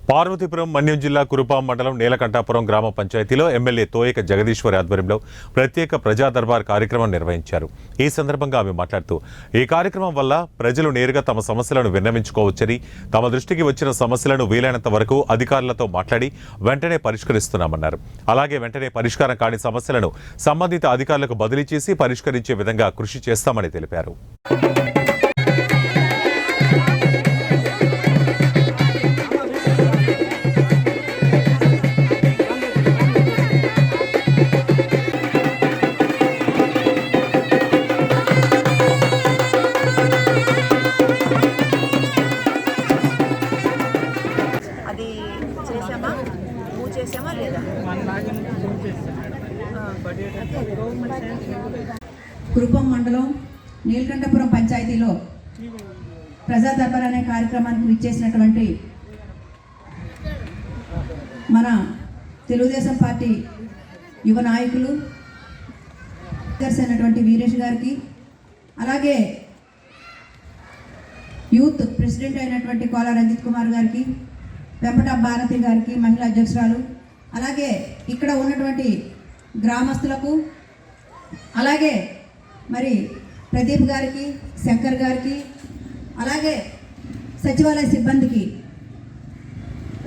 పార్వతీపురం మన్యం జిల్లా కురుపాం మండలం నీలకంఠాపురం గ్రామ పంచాయతీలో ఎమ్మెల్యే తోయక జగదీశ్వరి ఆధ్వర్యంలో ప్రత్యేక ప్రజా దర్బార్ కార్యక్రమం నిర్వహించారు. ఈ సందర్భంగా ఆమె మాట్లాడుతూ ఈ కార్యక్రమం వల్ల ప్రజలు నేరుగా తమ సమస్యలను విన్నవించుకోవచ్చని, తమ దృష్టికి వచ్చిన సమస్యలను వీలైనంత వరకు అధికారులతో మాట్లాడి వెంటనే పరిష్కరిస్తున్నామన్నారు. అలాగే వెంటనే పరిష్కారం కాని సమస్యలను సంబంధిత అధికారులకు బదిలీ చేసి పరిష్కరించే విధంగా కృషి చేస్తామని తెలిపారు. చేసామా లేదా? కురుపాం మండలం నీలకంఠపురం పంచాయతీలో ప్రజా దర్బార్ అనే కార్యక్రమానికి విచ్చేసినటువంటి మన తెలుగుదేశం పార్టీ యువ నాయకులు అయినటువంటి వీరేష్ గారికి, అలాగే యూత్ ప్రెసిడెంట్ అయినటువంటి కోలా రంజిత్ కుమార్ గారికి, వెంపట భారతి గారికి, మహిళా అధ్యక్షురాలు, అలాగే ఇక్కడ ఉన్నటువంటి గ్రామస్తులకు, అలాగే మరి ప్రదీప్ గారికి, శంకర్ గారికి, అలాగే సచివాలయ సిబ్బందికి,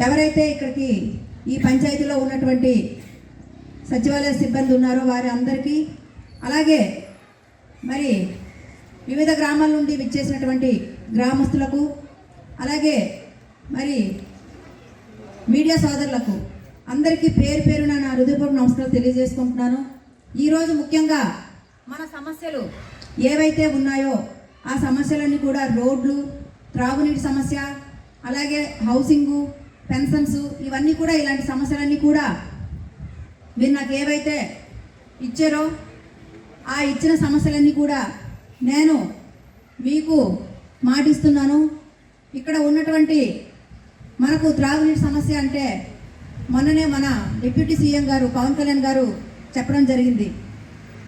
ఎవరైతే ఇక్కడికి ఈ పంచాయతీలో ఉన్నటువంటి సచివాలయ సిబ్బంది ఉన్నారో వారి అందరికీ, అలాగే మరి వివిధ గ్రామాల నుండి విచ్చేసినటువంటి గ్రామస్తులకు, అలాగే మరి మీడియా సోదరులకు అందరికీ పేరు పేరున నా హృదయపూర్వక నమస్కారాలు తెలియజేసుకుంటున్నాను. ఈరోజు ముఖ్యంగా మన సమస్యలు ఏవైతే ఉన్నాయో ఆ సమస్యలన్నీ కూడా రోడ్లు, త్రాగునీటి సమస్య, అలాగే హౌసింగు, పెన్షన్స్, ఇవన్నీ కూడా ఇలాంటి సమస్యలన్నీ కూడా మీరు నాకు ఏవైతే ఇచ్చారో ఆ ఇచ్చిన సమస్యలన్నీ కూడా నేను మీకు మాటిస్తున్నాను. ఇక్కడ ఉన్నటువంటి మనకు త్రాగునీటి సమస్య అంటే మొన్ననే మన డిప్యూటీ సీఎం గారు పవన్ కళ్యాణ్ గారు చెప్పడం జరిగింది.